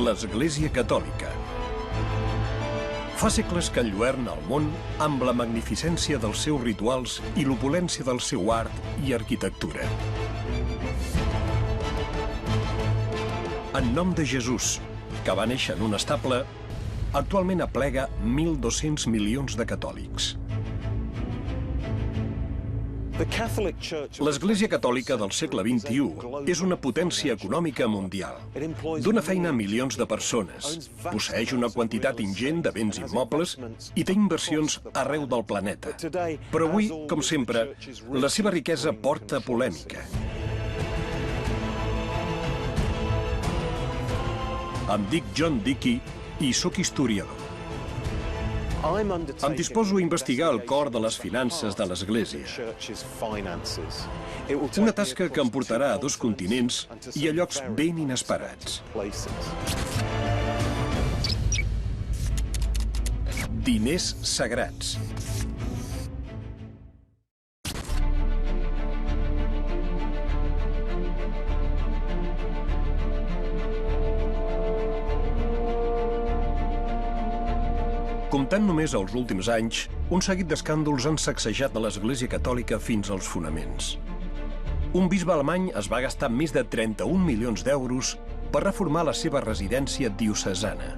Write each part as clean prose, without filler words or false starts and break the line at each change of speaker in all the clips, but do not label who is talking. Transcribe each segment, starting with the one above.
l'Església Catòlica. Fa segles que enlluerna el món amb la magnificència dels seus rituals i l'opulència del seu art i arquitectura. En nom de Jesús, que va néixer en un estable, actualment aplega 1.200 milions de catòlics. L'Església Catòlica del segle XXI és una potència econòmica mundial. Dóna feina a milions de persones, posseeix una quantitat ingent de béns immobles i té inversions arreu del planeta. Però avui, com sempre, la seva riquesa porta polèmica. Em dic John Dickey i sóc historiador. Em disposo a investigar el cor de les finances de l'Església. Una tasca que em portarà a 2 continents i a llocs ben inesperats. Diners sagrats. Comptant només els últims anys, un seguit d'escàndols han sacsejat a l'Església Catòlica fins als fonaments. Un bisbe alemany es va gastar més de 31 milions d'euros per reformar la seva residència diocesana.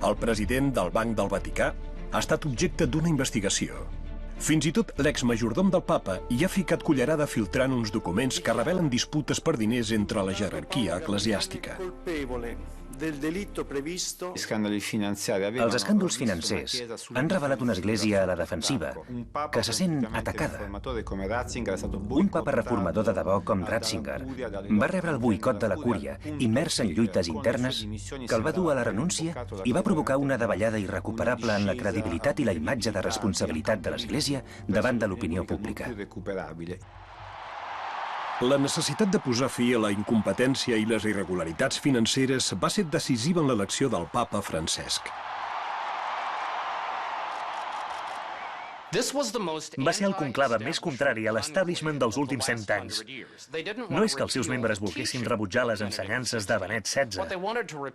El president del Banc del Vaticà ha estat objecte d'una investigació. Fins i tot l'exmajordom del papa hi ha ficat cullerada filtrant uns documents que revelen disputes per diners entre la jerarquia eclesiàstica.
Els escàndols financers han revelat una església a la defensiva, que se sent atacada. Un papa reformador de debò com Ratzinger va rebre el boicot de la cúria, immers en lluites internes, que el va dur a la renúncia i va provocar una davallada irrecuperable en la credibilitat i la imatge de responsabilitat de l'Església davant de l'opinió pública.
La necessitat de posar fi a la incompetència i les irregularitats financeres va ser decisiva en l'elecció del papa Francesc.
Va ser el conclave més contrari a l'establishment dels últims 100 anys. No és que els seus membres volguessin rebutjar les ensenyances de Benet XVI.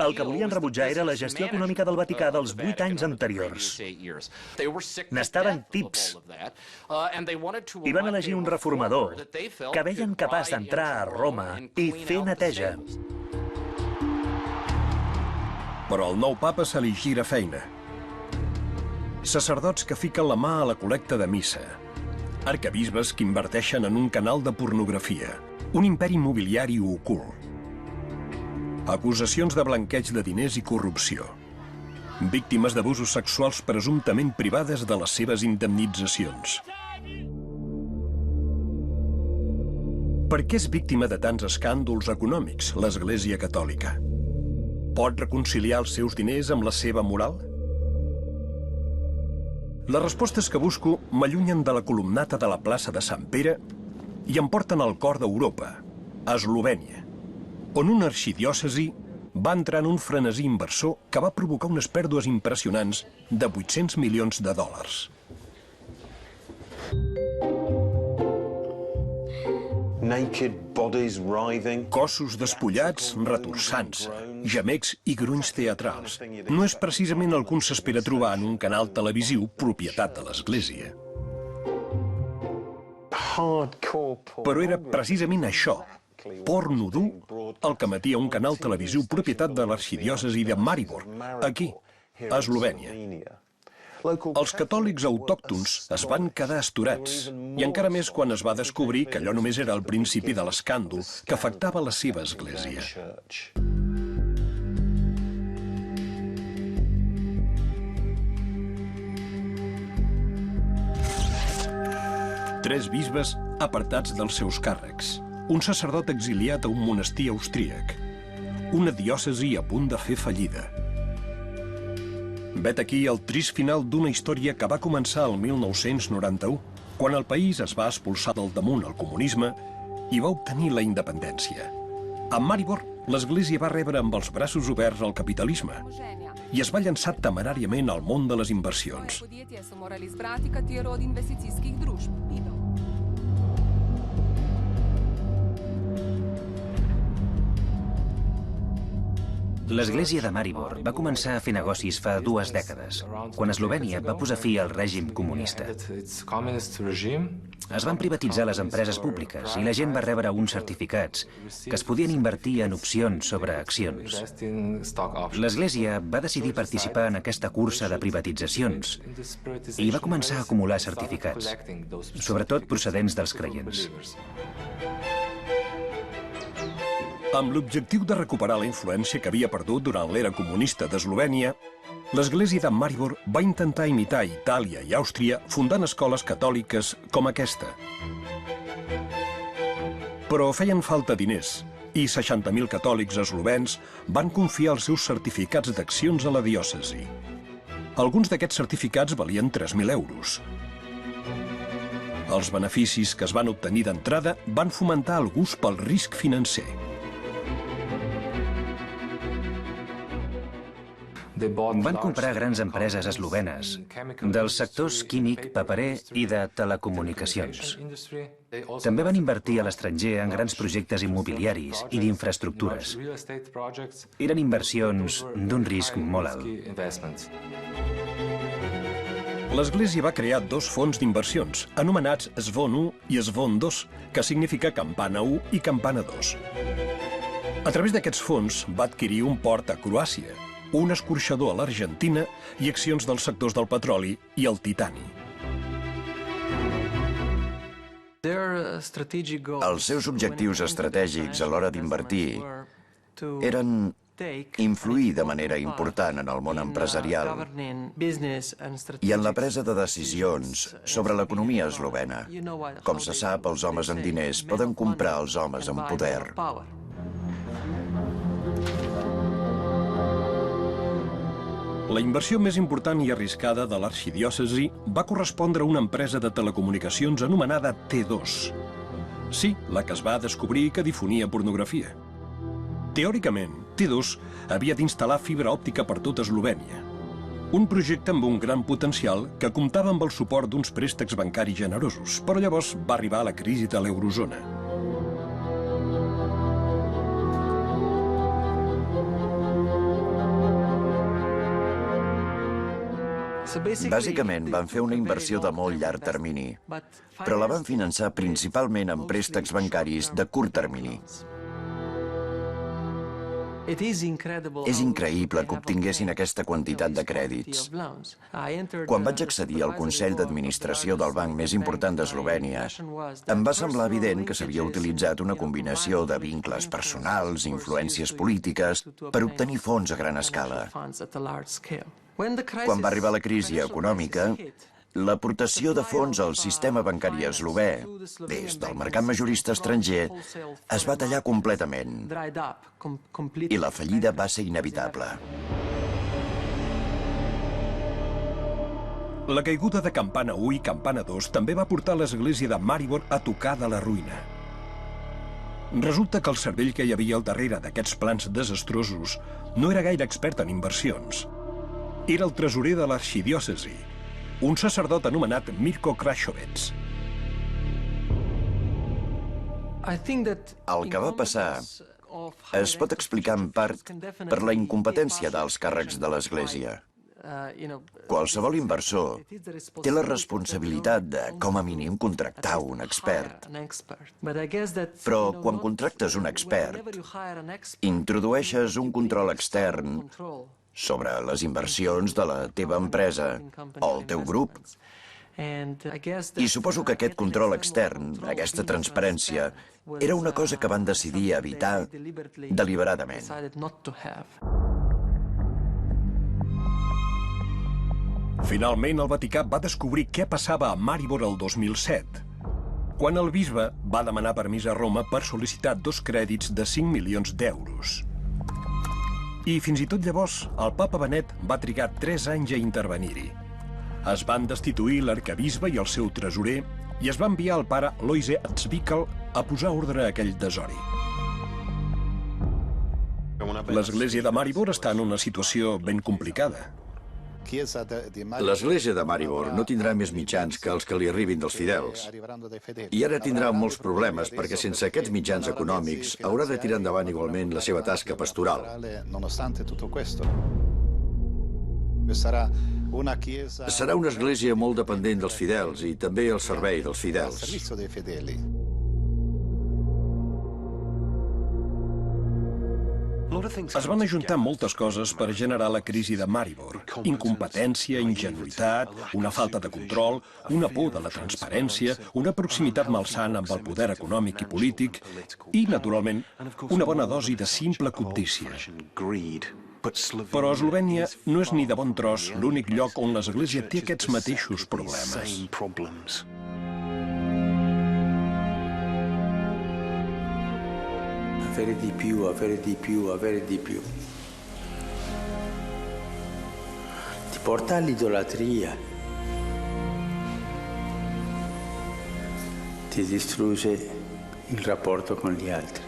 El que volien rebutjar era la gestió econòmica del Vaticà dels 8 anys anteriors. N'estaven tips. I van elegir un reformador que veien capaç d'entrar a Roma i fer neteja.
Però al nou papa se li gira feina. Sacerdots que fiquen la mà a la col·lecta de missa. Arquebisbes que inverteixen en un canal de pornografia. Un imperi immobiliari ocult. Acusacions de blanqueig de diners i corrupció. Víctimes d'abusos sexuals presumptament privades de les seves indemnitzacions. Per què és víctima de tants escàndols econòmics, l'Església Catòlica? Pot reconciliar els seus diners amb la seva moral? Les respostes que busco m'allunyen de la columnata de la plaça de Sant Pere i em porten al cor d'Europa, a Eslovènia, on una arxidiòcesi va entrar en un frenesí inversor que va provocar unes pèrdues impressionants de 800 milions de dòlars. Cossos despullats, retorçants, gemecs i grunys teatrals. No és precisament el que un s'espera trobar en un canal televisiu propietat de l'Església. Però era precisament això, porno dur, el que emetia un canal televisiu propietat de l'arxidiòcesi de Maribor, aquí, a Eslovènia. Els catòlics autòctons es van quedar astorats, i encara més quan es va descobrir que allò només era el principi de l'escàndol que afectava la seva església. Tres bisbes apartats dels seus càrrecs, un sacerdot exiliat a un monestir austríac, una diòcesi a punt de fer fallida. Vet aquí el trist final d'una història que va començar el 1991, quan el país es va expulsar del damunt el comunisme i va obtenir la independència. A Maribor, l'Església va rebre amb els braços oberts el capitalisme i es va llançar temeràriament al món de les inversions.
L'església de Maribor va començar a fer negocis fa 2 dècades, quan Eslovènia va posar fi al règim comunista. Es van privatitzar les empreses públiques i la gent va rebre uns certificats que es podien invertir en opcions sobre accions. L'església va decidir participar en aquesta cursa de privatitzacions i va començar a acumular certificats, sobretot procedents dels creients.
Amb l'objectiu de recuperar la influència que havia perdut durant l'era comunista d'Eslovènia, l'església de Maribor va intentar imitar Itàlia i Àustria fundant escoles catòliques com aquesta. Però feien falta diners i 60.000 catòlics eslovens van confiar els seus certificats d'accions a la diòcesi. Alguns d'aquests certificats valien 3.000 euros. Els beneficis que es van obtenir d'entrada van fomentar el gust pel risc financer.
Van comprar grans empreses eslovenes, dels sectors químic, paperer i de telecomunicacions. També van invertir a l'estranger en grans projectes immobiliaris i d'infraestructures. Eren inversions d'un risc molt alt.
L'església va crear 2 fons d'inversions, anomenats Svon 1 i Svon 2, que significa Campana 1 i Campana 2. A través d'aquests fons va adquirir un port a Croàcia, un escorxador a l'Argentina i accions dels sectors del petroli i el titani.
Els seus objectius estratègics a l'hora d'invertir eren influir de manera important en el món empresarial i en la presa de decisions sobre l'economia eslovena. Com se sap, els homes amb diners poden comprar els homes amb poder.
La inversió més important i arriscada de l'arxidiòcesi va correspondre a una empresa de telecomunicacions anomenada T2. Sí, la que es va descobrir que difonia pornografia. Teòricament, T2 havia d'instal·lar fibra òptica per tot Eslovènia. Un projecte amb un gran potencial que comptava amb el suport d'uns préstecs bancaris generosos, però llavors va arribar la crisi de l'eurozona.
Bàsicament, van fer una inversió de molt llarg termini, però la van finançar principalment amb préstecs bancaris de curt termini. És increïble que obtinguessin aquesta quantitat de crèdits. Quan vaig accedir al Consell d'Administració del banc més important d'Eslovènia, em va semblar evident que s'havia utilitzat una combinació de vincles personals, influències polítiques, per obtenir fons a gran escala. Quan va arribar la crisi econòmica, l'aportació de fons al sistema bancari eslovè, des del mercat majorista estranger, es va tallar completament i la fallida va ser inevitable.
La caiguda de Campana 1 i Campana 2 també va portar l'església de Maribor a tocar de la ruïna. Resulta que el cervell que hi havia al darrere d'aquests plans desastrosos no era gaire expert en inversions. Era el tresorer de l'arxidiòcesi, un sacerdot anomenat Mirko Krašovec.
El que va passar es pot explicar en part per la incompetència dels càrrecs de l'Església. Qualsevol inversor té la responsabilitat de, com a mínim, contractar un expert. Però quan contractes un expert, introdueixes un control extern sobre les inversions de la teva empresa o el teu grup. I suposo que aquest control extern, aquesta transparència, era una cosa que van decidir evitar deliberadament.
Finalment, el Vaticà va descobrir què passava a Maribor el 2007, quan el bisbe va demanar permís a Roma per sol·licitar 2 crèdits de 5 milions d'euros. I fins i tot llavors, el papa Benet va trigar 3 anys a intervenir-hi. Es van destituir l'arquebisbe i el seu tresorer i es va enviar el pare Loise Atzvikal a posar ordre a aquell desori. L'església de Maribor està en una situació ben complicada.
L'església de Maribor no tindrà més mitjans que els que li arribin dels fidels. I ara tindrà molts problemes perquè sense aquests mitjans econòmics haurà de tirar endavant igualment la seva tasca pastoral. Serà una església molt dependent dels fidels i també al servei dels fidels.
Es van ajuntar moltes coses per generar la crisi de Maribor. Incompetència, ingenuïtat, una falta de control, una por de la transparència, una proximitat malsana amb el poder econòmic i polític i, naturalment, una bona dosi de simple cobdícia. Però Eslovènia no és ni de bon tros l'únic lloc on l'Església té aquests mateixos problemes.
Avere di più, avere di più, avere di più. Ti porta all'idolatria. Ti distrugge il rapporto con gli altri.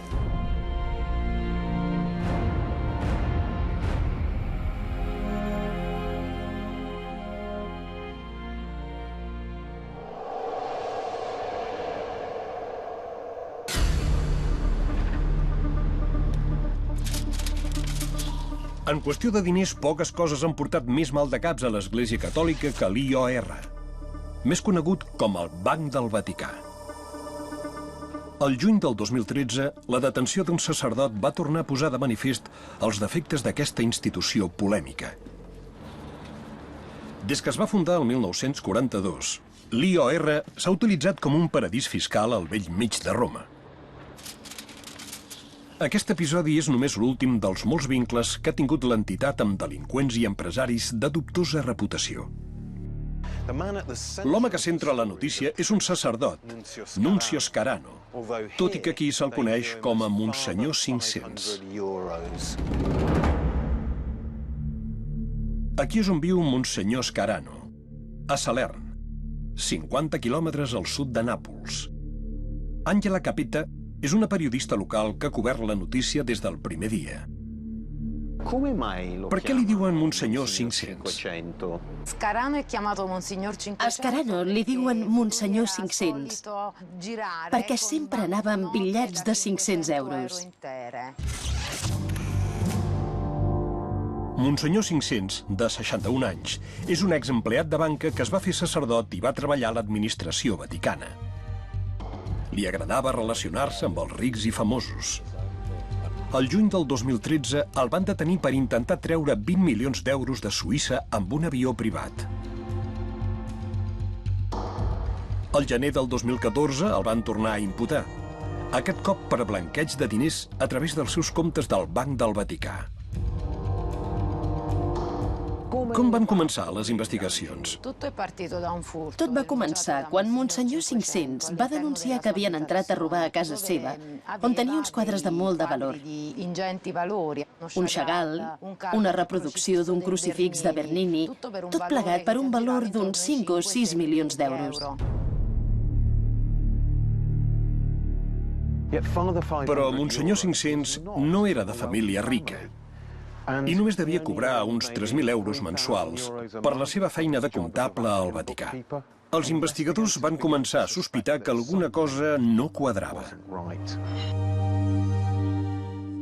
En qüestió de diners, poques coses han portat més mal de caps a l'Església Catòlica que l'IOR, més conegut com el Banc del Vaticà. El juny del 2013, la detenció d'un sacerdot va tornar a posar de manifest els defectes d'aquesta institució polèmica. Des que es va fundar el 1942, l'IOR s'ha utilitzat com un paradís fiscal al bell mig de Roma. Aquest episodi és només l'últim dels molts vincles que ha tingut l'entitat amb delinqüents i empresaris de dubtosa reputació. L'home que centra la notícia és un sacerdot, Nuncio Scarano, tot i que aquí se'l coneix com a Monsenyor 500. Aquí és on viu Monsenyor Scarano, a Salern, 50 quilòmetres al sud de Nàpols. Àngela Capita és una periodista local que ha cobert la notícia des del primer dia. Per què li diuen Monsenyor 500?
A Scarano li diuen Monsenyor 500 perquè sempre anava amb bitllets de 500 euros.
Monsenyor 500, de 61 anys, és un exempleat de banca que es va fer sacerdot i va treballar a l'administració vaticana. Li agradava relacionar-se amb els rics i famosos. El juny del 2013 el van detenir per intentar treure 20 milions d'euros de Suïssa amb un avió privat. Al gener del 2014 el van tornar a imputar, aquest cop per blanqueig de diners a través dels seus comptes del Banc del Vaticà. Com van començar les investigacions?
Tot va començar quan Monsenyor 500 va denunciar que havien entrat a robar a casa seva, on tenia uns quadres de molt de valor. Un Chagall, una reproducció d'un crucifix de Bernini, tot plegat per un valor d'uns 5 o 6 milions d'euros.
Però Monsenyor 500 no era de família rica i només devia cobrar uns 3.000 euros mensuals per la seva feina de comptable al Vaticà. Els investigadors van començar a sospitar que alguna cosa no quadrava.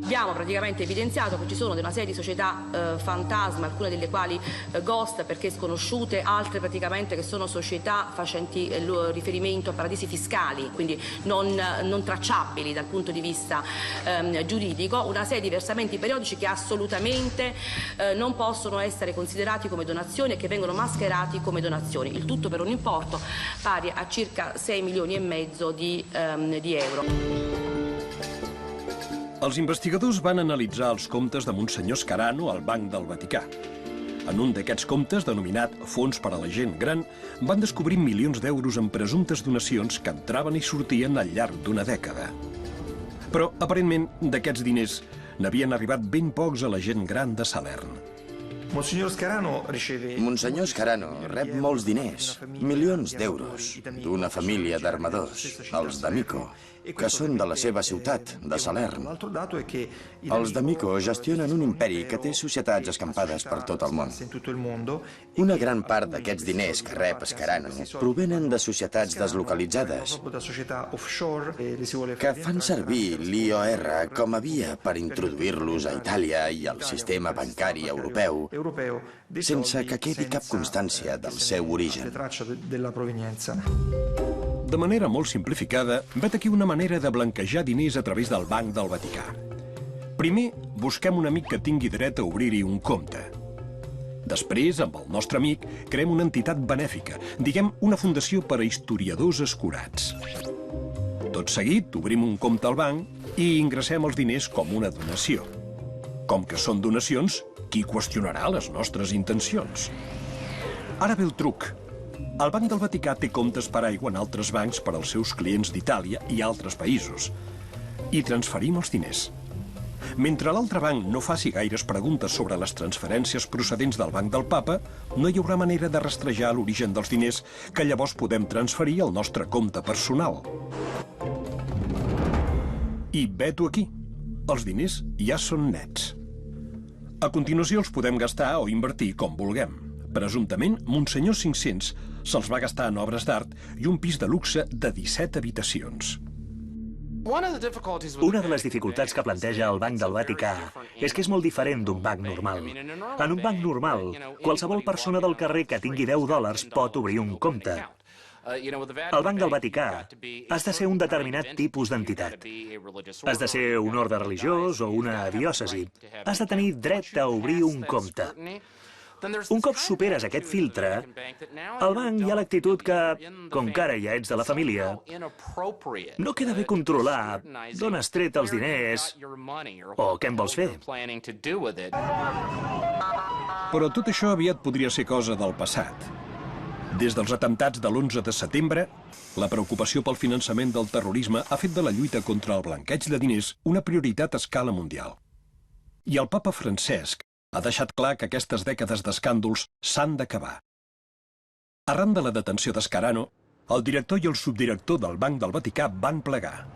Abbiamo praticamente evidenziato che ci sono una serie di società fantasma, alcune delle quali ghost perché sconosciute, altre praticamente che sono società facenti riferimento a paradisi fiscali, quindi non tracciabili dal punto di vista giuridico, una serie di versamenti periodici che assolutamente non possono essere considerati come donazioni e che vengono mascherati come donazioni, il tutto per un importo pari a circa 6 milioni e mezzo di euro.
Els investigadors van analitzar els comptes de Monsenyor Scarano al Banc del Vaticà. En un d'aquests comptes, denominat Fons per a la gent gran, van descobrir milions d'euros en presumptes donacions que entraven i sortien al llarg d'una dècada. Però, aparentment, d'aquests diners n'havien arribat ben pocs a la gent gran de Salern.
Monsenyor Scarano rep molts diners, milions d'euros, d'una família d'armadors, els d'Amico,
que són de la seva ciutat, de Salern. Els d'Amico gestionen un imperi que té societats escampades per tot el món. Una gran part d'aquests diners que rep Scarano provenen de societats deslocalitzades que fan servir l'IOR com a via per introduir-los a Itàlia i al sistema bancari europeu sense que quedi cap constància del seu origen.
De manera molt simplificada, vet aquí una manera de blanquejar diners a través del Banc del Vaticà. Primer, busquem un amic que tingui dret a obrir-hi un compte. Després, amb el nostre amic, creem una entitat benèfica, diguem una fundació per a historiadors escurats. Tot seguit, obrim un compte al banc i ingressem els diners com una donació. Com que són donacions, qui qüestionarà les nostres intencions? Ara ve el truc. El Banc del Vaticà té comptes per aigua en altres bancs per als seus clients d'Itàlia i altres països. I transferim els diners. Mentre l'altre banc no faci gaires preguntes sobre les transferències procedents del Banc del Papa, no hi haurà manera de rastrejar l'origen dels diners que llavors podem transferir al nostre compte personal. I vet-ho aquí. Els diners ja són nets. A continuació els podem gastar o invertir com vulguem. Presumptament, Monsenyor 500 se'ls va gastar en obres d'art i un pis de luxe de 17 habitacions.
Una de les dificultats que planteja el Banc del Vaticà és que és molt diferent d'un banc normal. En un banc normal, qualsevol persona del carrer que tingui $10 pot obrir un compte. El Banc del Vaticà has de ser un determinat tipus d'entitat. Has de ser un orde religiós o una diòcesi. Has de tenir dret a obrir un compte. Un cop superes aquest filtre, al banc hi ha l'actitud que, com que ara ja ets de la família, no queda bé controlar d'on has tret els diners o què en vols fer.
Però tot això aviat podria ser cosa del passat. Des dels atemptats de l'11 de setembre, la preocupació pel finançament del terrorisme ha fet de la lluita contra el blanqueig de diners una prioritat a escala mundial. I el papa Francesc ha deixat clar que aquestes dècades d'escàndols s'han d'acabar. Arran de la detenció d'Scarano, el director i el subdirector del Banc del Vaticà van plegar.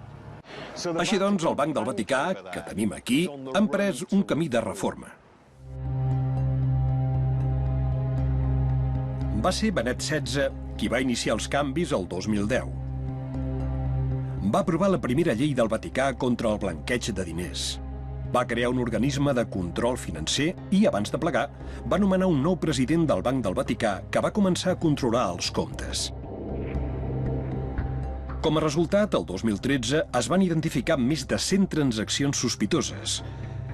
Així doncs, el Banc del Vaticà, que tenim aquí, ha emprès un camí de reforma. Va ser Benet XVI qui va iniciar els canvis el 2010. Va aprovar la primera llei del Vaticà contra el blanqueig de diners. Va crear un organisme de control financer i, abans de plegar, va nomenar un nou president del Banc del Vaticà que va començar a controlar els comptes. Com a resultat, el 2013 es van identificar més de 100 transaccions sospitoses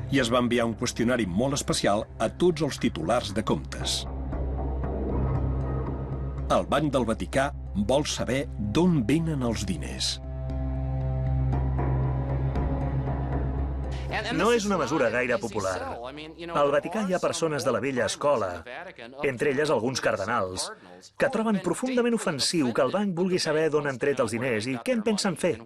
i es va enviar un qüestionari molt especial a tots els titulars de comptes. El Banc del Vaticà vol saber d'on venen els diners.
No és una mesura gaire popular. Al Vaticà hi ha persones de la vella escola, entre elles alguns cardenals, que troben profundament ofensiu que el banc vulgui saber d'on han tret els diners i què en pensen fer.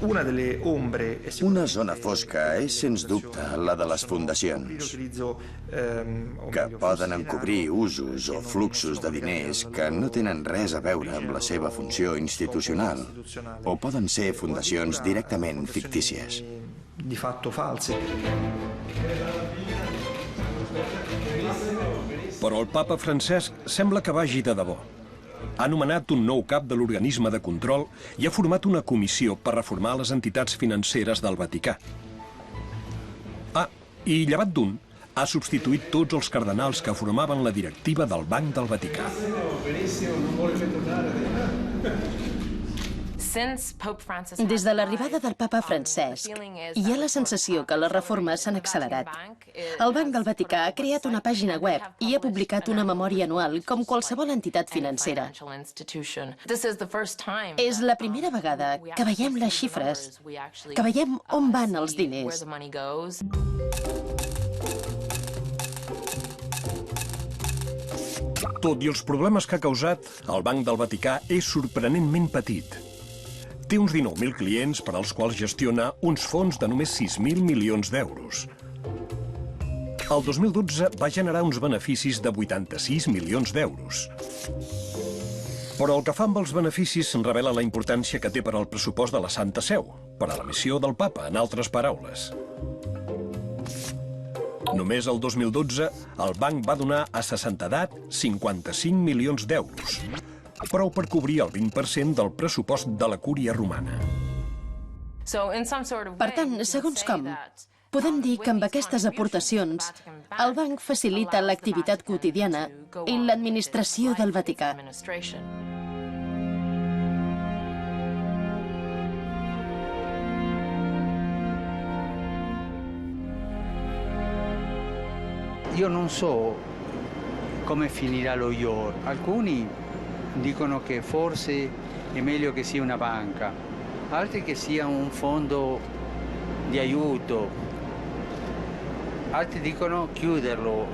Una zona fosca és, sens dubte, la de les fundacions, que poden encobrir usos o fluxos de diners que no tenen res a veure amb la seva funció institucional, o poden ser fundacions directament fictícies.
Però el papa Francesc sembla que vagi de debò. Ha nomenat un nou cap de l'organisme de control i ha format una comissió per reformar les entitats financeres del Vaticà. I llevat d'un, ha substituït tots els cardenals que formaven la directiva del Banc del Vaticà.
Des de l'arribada del papa Francesc, hi ha la sensació que les reformes s'han accelerat. El Banc del Vaticà ha creat una pàgina web i ha publicat una memòria anual com qualsevol entitat financera. És la primera vegada que veiem les xifres, que veiem on van els diners.
Tot i els problemes que ha causat, el Banc del Vaticà és sorprenentment petit. Té uns 19.000 clients per als quals gestiona uns fons de només 6.000 milions d'euros. El 2012 va generar uns beneficis de 86 milions d'euros. Però el que fa amb els beneficis revela la importància que té per al pressupost de la Santa Seu, per a la missió del papa, en altres paraules. Només el 2012, el banc va donar a sa santedat 55 milions d'euros, prou per cobrir el 20% del pressupost de la cúria romana.
Per tant, segons com, podem dir que amb aquestes aportacions el banc facilita l'activitat quotidiana i l'administració del Vaticà.
Io non so come finirà lo IOR. Alcuni dicono che forse è meglio che sia una banca, altri che sia un fondo di aiuto, altri dicono chiuderlo.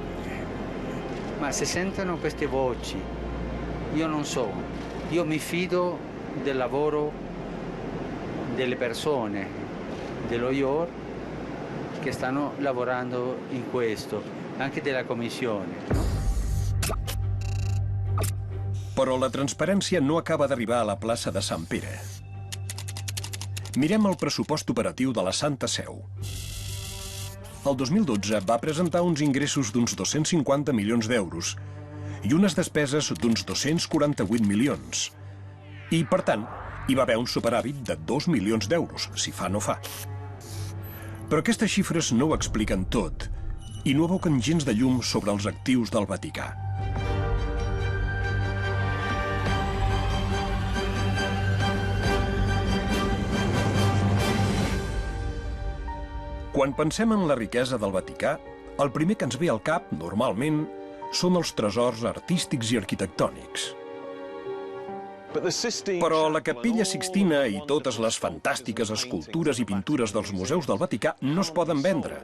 Ma se sentono queste voci, io non so. Io mi fido del lavoro delle persone, dello IOR, che stanno lavorando in questo. Anche della Commissione.
Però la transparència no acaba d'arribar a la plaça de Sant Pere. Mirem el pressupost operatiu de la Santa Seu. El 2012 va presentar uns ingressos d'uns 250 milions d'euros i unes despeses d'uns 248 milions. I, per tant, hi va haver un superàvit de 2 milions d'euros, si fa no fa. Però aquestes xifres no ho expliquen tot i no evoquen gens de llum sobre els actius del Vaticà. Quan pensem en la riquesa del Vaticà, el primer que ens ve al cap, normalment, són els tresors artístics i arquitectònics. Però la Capella Sixtina i totes les fantàstiques escultures i pintures dels museus del Vaticà no es poden vendre.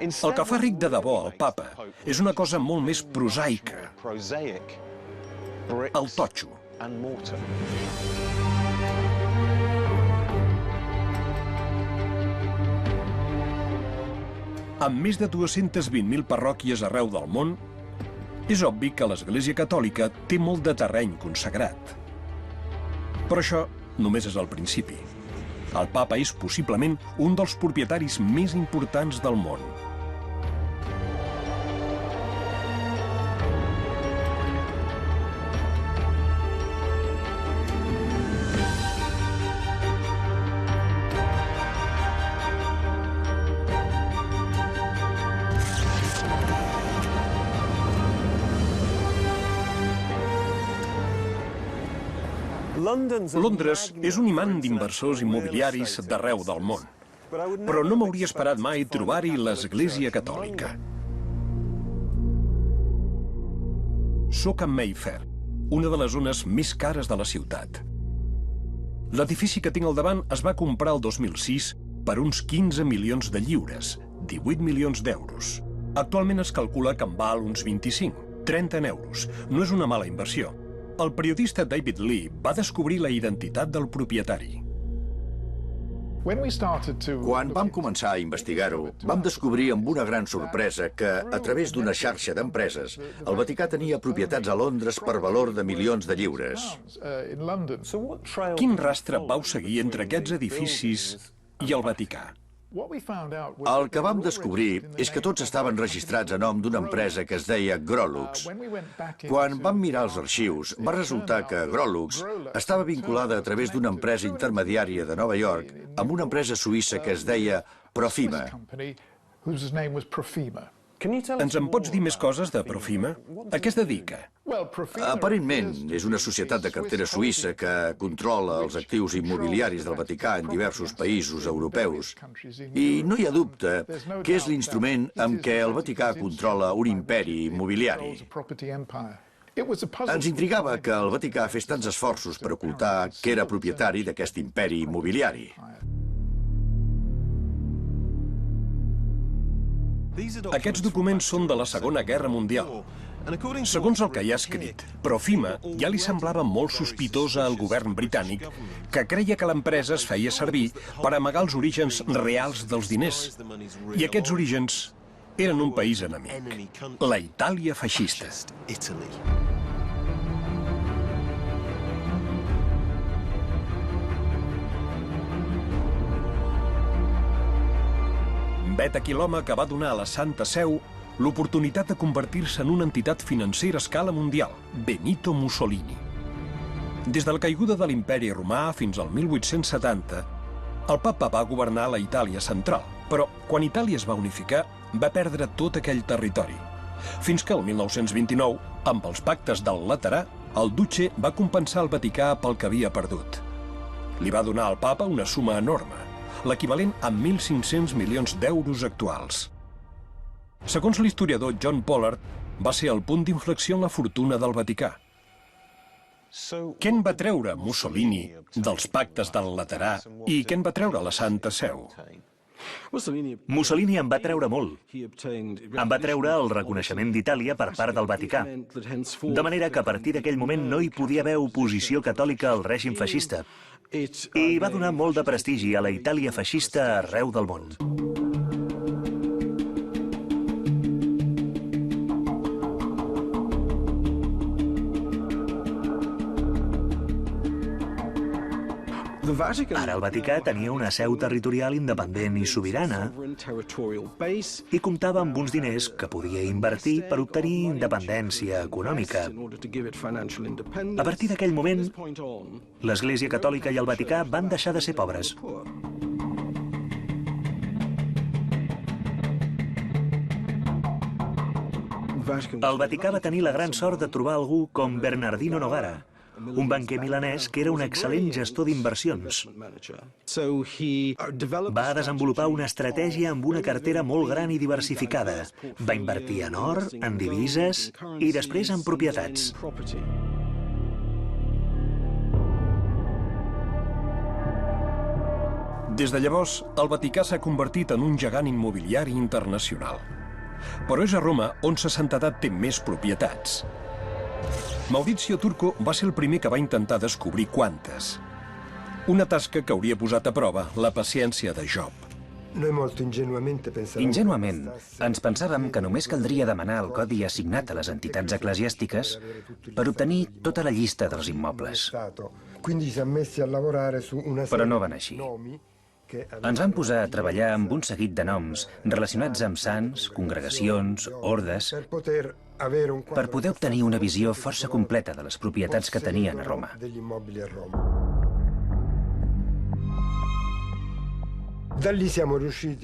El que fa ric de debò el papa és una cosa molt més prosaica. El totxo. Amb més de 220.000 parròquies arreu del món, és obvi que l'Església Catòlica té molt de terreny consagrat. Però això només és el principi. El papa és possiblement un dels propietaris més importants del món. Londres és un imant d'inversors immobiliaris d'arreu del món. Però no m'hauria esperat mai trobar-hi l'Església Catòlica. Soc a Mayfair, una de les zones més cares de la ciutat. L'edifici que tinc al davant es va comprar el 2006 per uns 15 milions de lliures, 18 milions d'euros. Actualment es calcula que en val uns 25, 30 en euros. No és una mala inversió. El periodista David Lee va descobrir la identitat del propietari.
Quan vam començar a investigar-ho, vam descobrir amb una gran sorpresa que, a través d'una xarxa d'empreses, el Vaticà tenia propietats a Londres per valor de milions de lliures.
Quin rastre vau seguir entre aquests edificis i el Vaticà?
El que vam descobrir és que tots estaven registrats a nom d'una empresa que es deia Grolux. Quan vam mirar els arxius, va resultar que Grolux estava vinculada a través d'una empresa intermediària de Nova York amb una empresa suïssa que es deia Profima.
Ens en pots dir més coses de Profima? A què es dedica?
Aparentment, és una societat de cartera suïssa que controla els actius immobiliaris del Vaticà en diversos països europeus. I no hi ha dubte que és l'instrument amb què el Vaticà controla un imperi immobiliari. Ens intrigava que el Vaticà fes tants esforços per ocultar que era propietari d'aquest imperi immobiliari.
Aquests documents són de la Segona Guerra Mundial. Segons el que hi ha escrit, Profima ja li semblava molt sospitosa al govern britànic, que creia que l'empresa es feia servir per amagar els orígens reals dels diners. I aquests orígens eren un país enemic, la Itàlia feixista. Vet aquí l'home que va donar a la Santa Seu l'oportunitat de convertir-se en una entitat financera a escala mundial, Benito Mussolini. Des de la caiguda de l'Imperi Romà fins al 1870, el papa va governar la Itàlia central, però quan Itàlia es va unificar, va perdre tot aquell territori. Fins que el 1929, amb els pactes del Laterà, el Duce va compensar el Vaticà pel que havia perdut. Li va donar al papa una suma enorme, l'equivalent a 1.500 milions d'euros actuals. Segons l'historiador John Pollard, va ser el punt d'inflexió en la fortuna del Vaticà. Què en va treure Mussolini dels pactes del Laterà i què en va treure la Santa Seu?
Mussolini en va treure molt. En va treure el reconeixement d'Itàlia per part del Vaticà. De manera que a partir d'aquell moment no hi podia haver oposició catòlica al règim feixista. I va donar molt de prestigi a la Itàlia feixista arreu del món. Ara el Vaticà tenia una seu territorial independent i sobirana i comptava amb uns diners que podia invertir per obtenir independència econòmica. A partir d'aquell moment, l'Església Catòlica i el Vaticà van deixar de ser pobres. El Vaticà va tenir la gran sort de trobar algú com Bernardino Nogara, un banquer milanès que era un excel·lent gestor d'inversions. Va desenvolupar una estratègia amb una cartera molt gran i diversificada. Va invertir en or, en divises i després en propietats.
Des de llavors, el Vaticà s'ha convertit en un gegant immobiliari internacional. Però és a Roma on Sa Santedat té més propietats. Maurizio Turco va ser el primer que va intentar descobrir quantes. Una tasca que hauria posat a prova la paciència de Job.
Ingenuament, ens pensàvem que només caldria demanar el codi assignat a les entitats eclesiàstiques per obtenir tota la llista dels immobles. Però no van així. Ens vam posar a treballar amb un seguit de noms relacionats amb sants, congregacions, ordes, per poder obtenir una visió força completa de les propietats que tenien a Roma.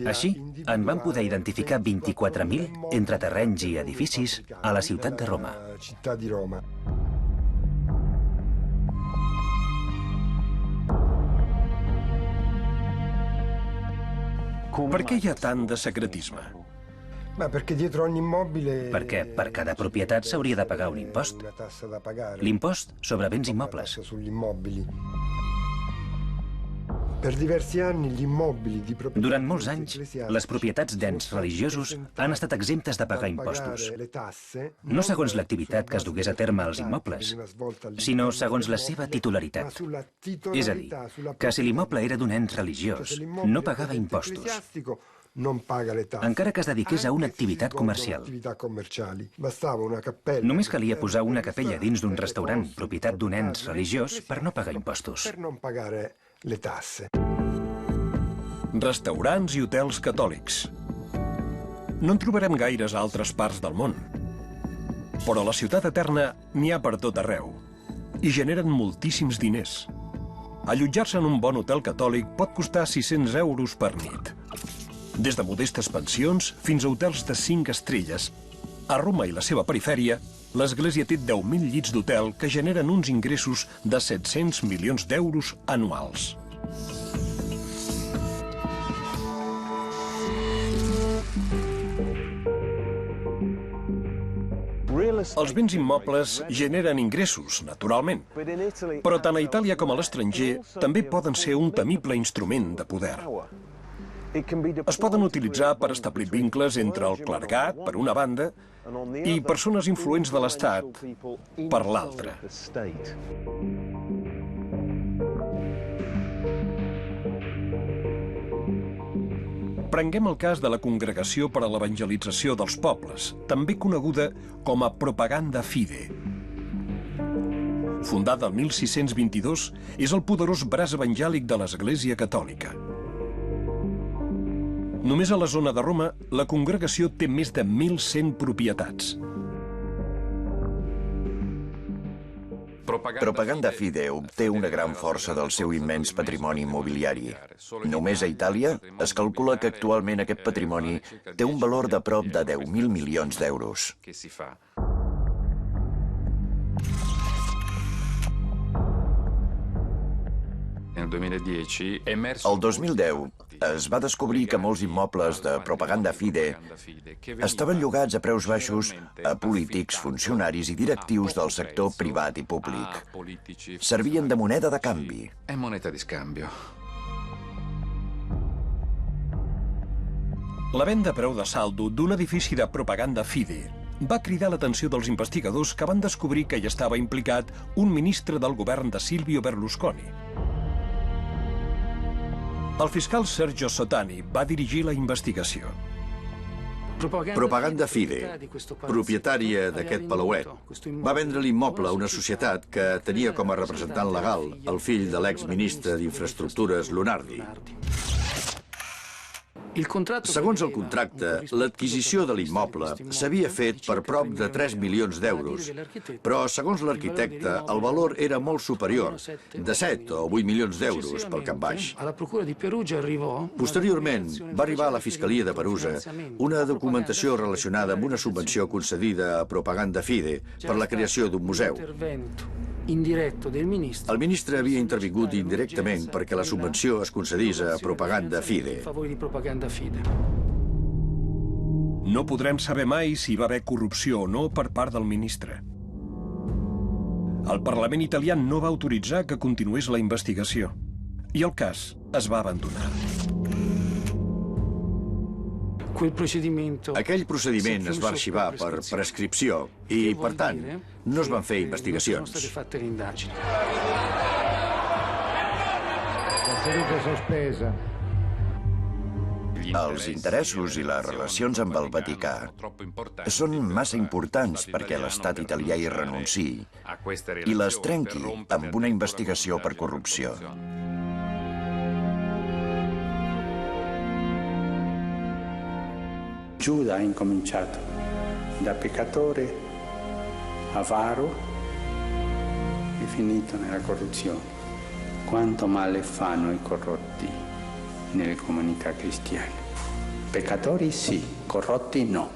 Així, en vam poder identificar 24.000 entre terrenys i edificis a la ciutat de Roma.
Per què hi ha tant de secretisme?
Perquè per cada propietat s'hauria de pagar un impost. L'impost sobre béns immobles. Durant molts anys, les propietats d'ens religiosos han estat exemptes de pagar impostos. No segons l'activitat que es dugués a terme als immobles, sinó segons la seva titularitat. És a dir, que si l'immoble era d'un ens religiós, no pagava impostos, encara que es dediqués a una activitat comercial. Només calia posar una capella dins d'un restaurant, propietat d'un ens religiós, per no pagar impostos.
Restaurants i hotels catòlics. No en trobarem gaires a altres parts del món. Però a la ciutat eterna n'hi ha per tot arreu. I generen moltíssims diners. Allotjar-se en un bon hotel catòlic pot costar 600 euros per nit. Des de modestes pensions fins a hotels de 5 estrelles. A Roma i la seva perifèria, l'Església té 10.000 llits d'hotel que generen uns ingressos de 700 milions d'euros anuals. Els béns immobles generen ingressos, naturalment. Però tant a Itàlia com a l'estranger també poden ser un temible instrument de poder. Es poden utilitzar per establir vincles entre el clergat, per una banda, i persones influents de l'Estat, per l'altra. Prenguem el cas de la Congregació per a l'Evangelització dels Pobles, també coneguda com a Propaganda Fide. Fundada el 1622, és el poderós braç evangèlic de l'Església Catòlica. Només a la zona de Roma, la congregació té més de 1.100 propietats.
Propaganda Fide obté una gran força del seu immens patrimoni immobiliari. Només a Itàlia es calcula que actualment aquest patrimoni té un valor de prop de 10.000 milions d'euros. El 2010 es va descobrir que molts immobles de Propaganda Fide estaven llogats a preus baixos a polítics, funcionaris i directius del sector privat i públic. Servien de moneda de canvi.
La venda a preu de saldo d'un edifici de Propaganda Fide va cridar l'atenció dels investigadors que van descobrir que hi estava implicat un ministre del govern de Silvio Berlusconi. El fiscal Sergio Sotani va dirigir la investigació.
Propaganda Fide, propietària d'aquest palauet, va vendre l'immoble a una societat que tenia com a representant legal el fill de l'exministre d'Infraestructures Lunardi. Segons el contracte, l'adquisició de l'immoble s'havia fet per prop de 3 milions d'euros, però segons l'arquitecte el valor era molt superior, de 7 o 8 milions d'euros pel cap baix. Posteriorment, va arribar a la Fiscalia de Perusa una documentació relacionada amb una subvenció concedida a Propaganda Fide per la creació d'un museu. El ministre havia intervingut indirectament perquè la subvenció es concedís a Propaganda Fide.
No podrem saber mai si hi va haver corrupció o no per part del ministre. El Parlament italià no va autoritzar que continués la investigació i el cas es va abandonar.
Aquell procediment es va arxivar per prescripció i, per tant, no es van fer investigacions.
Els interessos i les relacions amb el Vaticà són massa importants perquè l'estat italià hi renunciï i les trenqui amb una investigació per corrupció.
Giuda ha incominciato da peccatore, avaro e finito nella corruzione. Quanto male fanno i corrotti nelle comunità cristiane. Peccatori sì, corrotti no.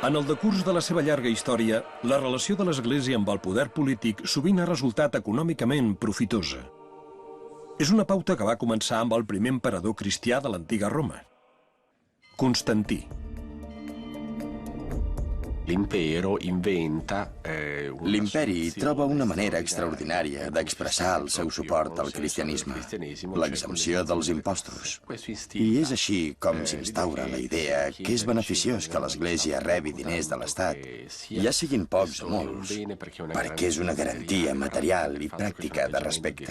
En el decurs de la seva llarga història, la relació de l'Església amb el poder polític sovint ha resultat econòmicament profitosa. És una pauta que va començar amb el primer emperador cristià de l'antiga Roma, Constantí.
L'imperi troba una manera extraordinària d'expressar el seu suport al cristianisme, l'exempció dels impostos. I és així com s'instaura la idea que és beneficiós que l'Església rebi diners de l'Estat, ja siguin pocs o molts, perquè és una garantia material i pràctica de respecte.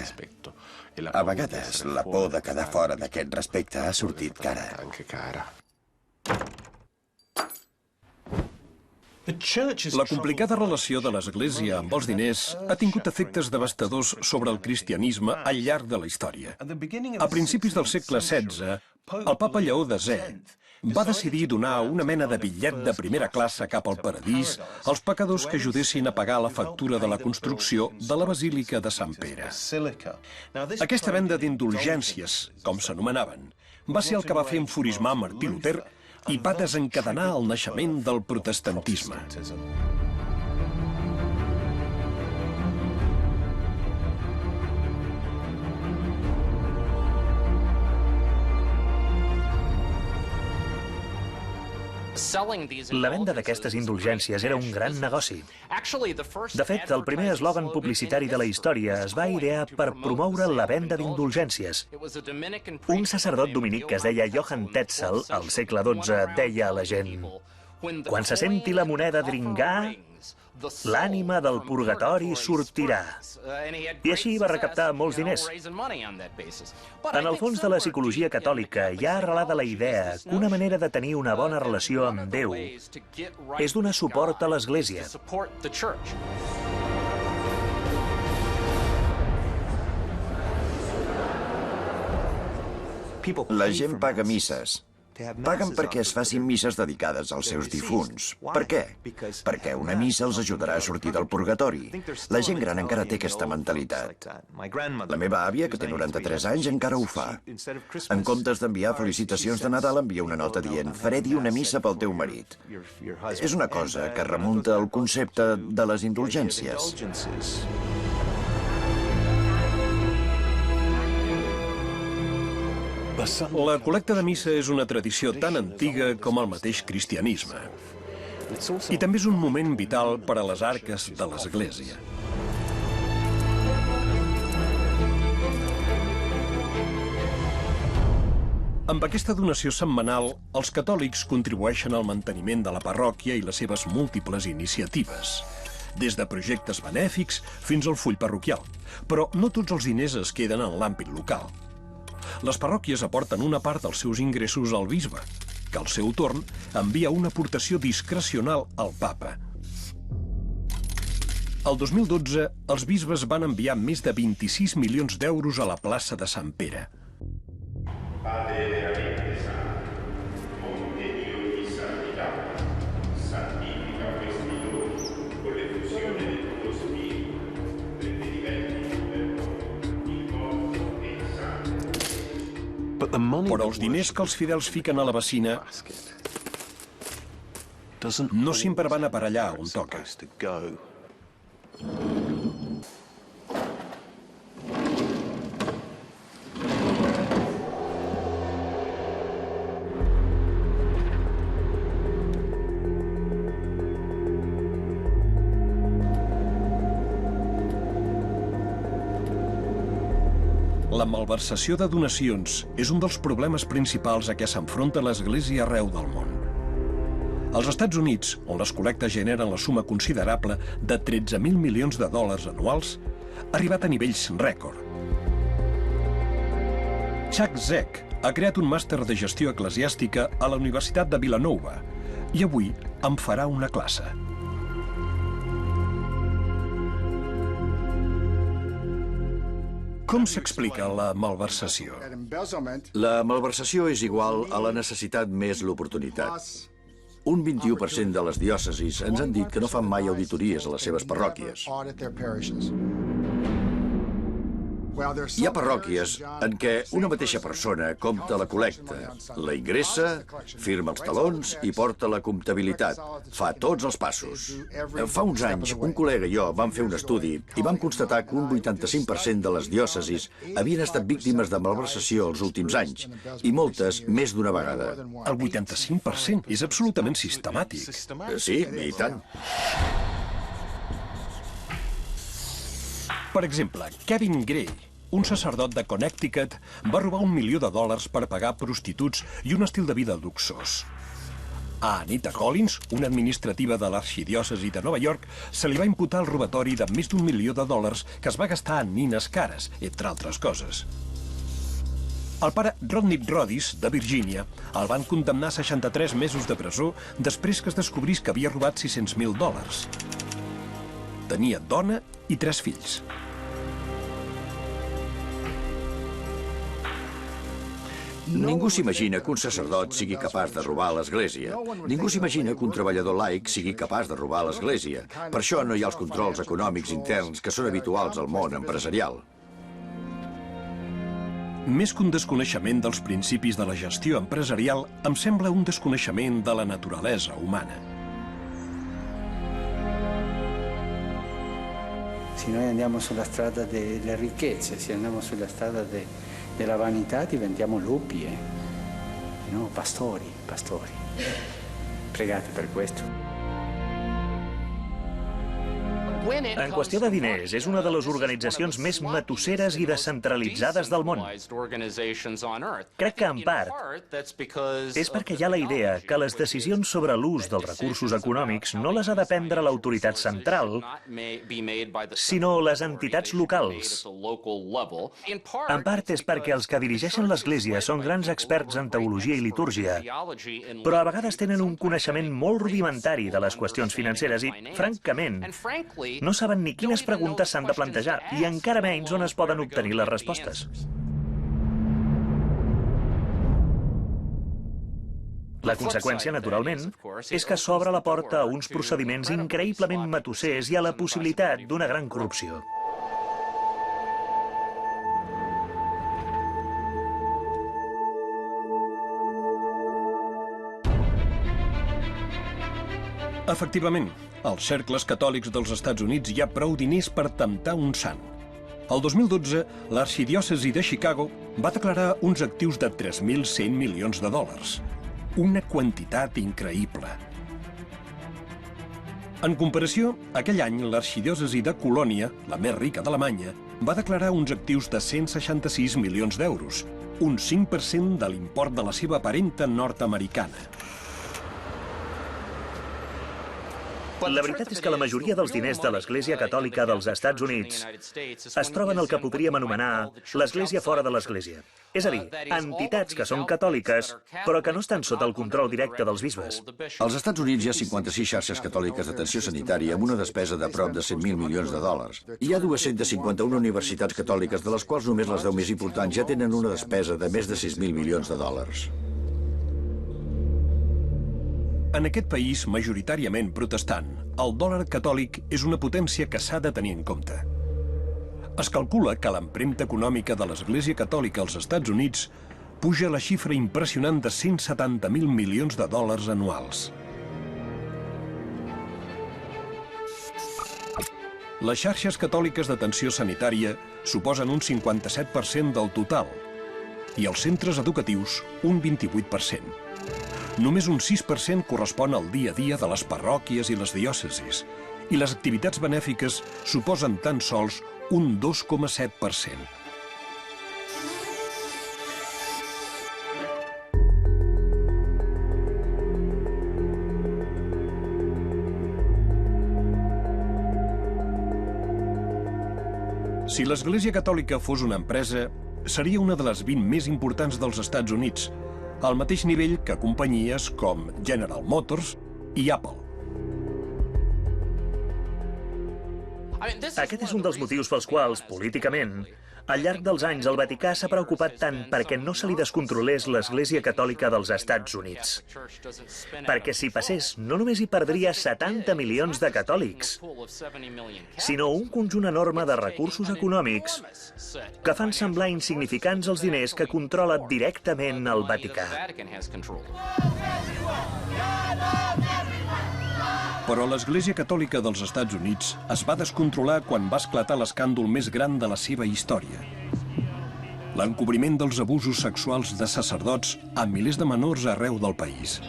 A vegades, la por de quedar fora d'aquest respecte ha sortit cara.
La complicada relació de l'Església amb els diners ha tingut efectes devastadors sobre el cristianisme al llarg de la història. A principis del segle XVI, el papa Lleó X va decidir donar una mena de bitllet de primera classe cap al paradís als pecadors que ajudessin a pagar la factura de la construcció de la Basílica de Sant Pere. Aquesta venda d'indulgències, com s'anomenaven, va ser el que va fer enfurismar Martí Luter i va desencadenar el naixement del protestantisme.
La venda d'aquestes indulgències era un gran negoci. De fet, el primer eslògan publicitari de la història es va idear per promoure la venda d'indulgències. Un sacerdot dominic que es deia Johann Tetzel, al segle XII, deia a la gent: Quan se senti la moneda dringar, l'ànima del purgatori sortirà. I així va recaptar molts diners. En el fons de la psicologia catòlica hi ha arrelada la idea que una manera de tenir una bona relació amb Déu és donar suport a l'Església.
La gent paga misses. Paguen perquè es facin misses dedicades als seus difunts. Per què? Perquè una missa els ajudarà a sortir del purgatori. La gent gran encara té aquesta mentalitat. La meva àvia, que té 93 anys, encara ho fa. En comptes d'enviar felicitacions de Nadal, envia una nota dient «Faré dir una missa pel teu marit». És una cosa que remunta al concepte de les indulgències.
La col·lecta de missa és una tradició tan antiga com el mateix cristianisme. I també és un moment vital per a les arques de l'Església. Amb aquesta donació setmanal, els catòlics contribueixen al manteniment de la parròquia i les seves múltiples iniciatives, des de projectes benèfics fins al full parroquial. Però no tots els diners es queden en l'àmbit local. Les parròquies aporten una part dels seus ingressos al bisbe, que al seu torn envia una aportació discrecional al papa. El 2012, els bisbes van enviar més de 26 milions d'euros a la plaça de Sant Pere. Però els diners que els fidels fiquen a la bacina no sempre van a parar allà on toca. La malversació de donacions és un dels problemes principals a què s'enfronta l'Església arreu del món. Als Estats Units, on les col·lectes generen la suma considerable de 13.000 milions de dòlars anuals, ha arribat a nivells rècord. Chuck Zeck ha creat un màster de gestió eclesiàstica a la Universitat de Villanova i avui en farà una classe. Com s'explica la malversació?
La malversació és igual a la necessitat més l'oportunitat. Un 21% de les diòcesis ens han dit que no fan mai auditories a les seves parròquies. Hi ha parròquies en què una mateixa persona compta la col·lecta, la ingressa, firma els talons i porta la comptabilitat. Fa tots els passos. Fa uns anys, un col·lega i jo vam fer un estudi i vam constatar que un 85% de les diòcesis havien estat víctimes de malversació els últims anys, i moltes més d'una vegada.
El 85% és absolutament sistemàtic.
Sí, i tant.
Per exemple, Kevin Gray, un sacerdot de Connecticut, va robar $1 milió per pagar prostituts i un estil de vida luxós. A Anita Collins, una administrativa de l'arxidiòcesi de Nova York, se li va imputar el robatori de més d'$1 milió que es va gastar en nines cares, entre altres coses. El pare Rodney Rodis, de Virgínia, el van condemnar a 63 mesos de presó després que es descobrís que havia robat $600.000. Tenia dona i 3 fills.
Ningú s'imagina que un sacerdot sigui capaç de robar a l'Església. Ningú s'imagina que un treballador laic sigui capaç de robar a l'Església. Per això no hi ha els controls econòmics interns que són habituals al món empresarial.
Més que un desconeixement dels principis de la gestió empresarial, em sembla un desconeixement de la naturalesa humana.
Se noi andiamo sulla strada delle ricchezze, se andiamo sulla strada della vanità, diventiamo lupi, no, pastori. Pregate per questo.
En qüestió de diners, és una de les organitzacions més matusseres i descentralitzades del món. Crec que, en part, és perquè hi ha la idea que les decisions sobre l'ús dels recursos econòmics no les ha de prendre l'autoritat central, sinó les entitats locals. En part és perquè els que dirigeixen l'Església són grans experts en teologia i litúrgia, però a vegades tenen un coneixement molt rudimentari de les qüestions financeres i, francament, no saben ni quines preguntes s'han de plantejar i encara menys on es poden obtenir les respostes. La conseqüència, naturalment, és que s'obre la porta a uns procediments increïblement matussers i a la possibilitat d'una gran corrupció.
Efectivament, als cercles catòlics dels Estats Units hi ha prou diners per temptar un sant. El 2012, l'arxidiòcesi de Chicago va declarar uns actius de 3.100 milions de dòlars. Una quantitat increïble. En comparació, aquell any, l'arxidiòcesi de Colònia, la més rica d'Alemanya, va declarar uns actius de 166 milions d'euros, un 5% de l'import de la seva parenta nord-americana.
La veritat és que la majoria dels diners de l'Església Catòlica dels Estats Units es troben al que podríem anomenar l'Església fora de l'Església. És a dir, entitats que són catòliques, però que no estan sota el control directe dels bisbes.
Als Estats Units hi ha 56 xarxes catòliques d'atenció sanitària amb una despesa de prop de 100.000 milions de dòlars. Hi ha 251 universitats catòliques, de les quals només les 10 més importants ja tenen una despesa de més de 6.000 milions de dòlars.
En aquest país, majoritàriament protestant, el dòlar catòlic és una potència que s'ha de tenir en compte. Es calcula que l'empremta econòmica de l'Església Catòlica als Estats Units puja a la xifra impressionant de 170.000 milions de dòlars anuals. Les xarxes catòliques d'atenció sanitària suposen un 57% del total i els centres educatius un 28%. Només un 6% correspon al dia a dia de les parròquies i les diòcesis, i les activitats benèfiques suposen tan sols un 2,7%. Si l'Església Catòlica fos una empresa, seria una de les 20 més importants dels Estats Units, al mateix nivell que companyies com General Motors i Apple.
Aquest és un dels motius pels quals, políticament, al llarg dels anys el Vaticà s'ha preocupat tant perquè no se li descontrolés l'Església Catòlica dels Estats Units. Perquè si passés, no només hi perdria 70 milions de catòlics, sinó un conjunt enorme de recursos econòmics que fan semblar insignificants els diners que controla directament el Vaticà.
Però l'Església Catòlica dels Estats Units es va descontrolar quan va esclatar l'escàndol més gran de la seva història. L'encobriment dels abusos sexuals de sacerdots a milers de menors arreu del país.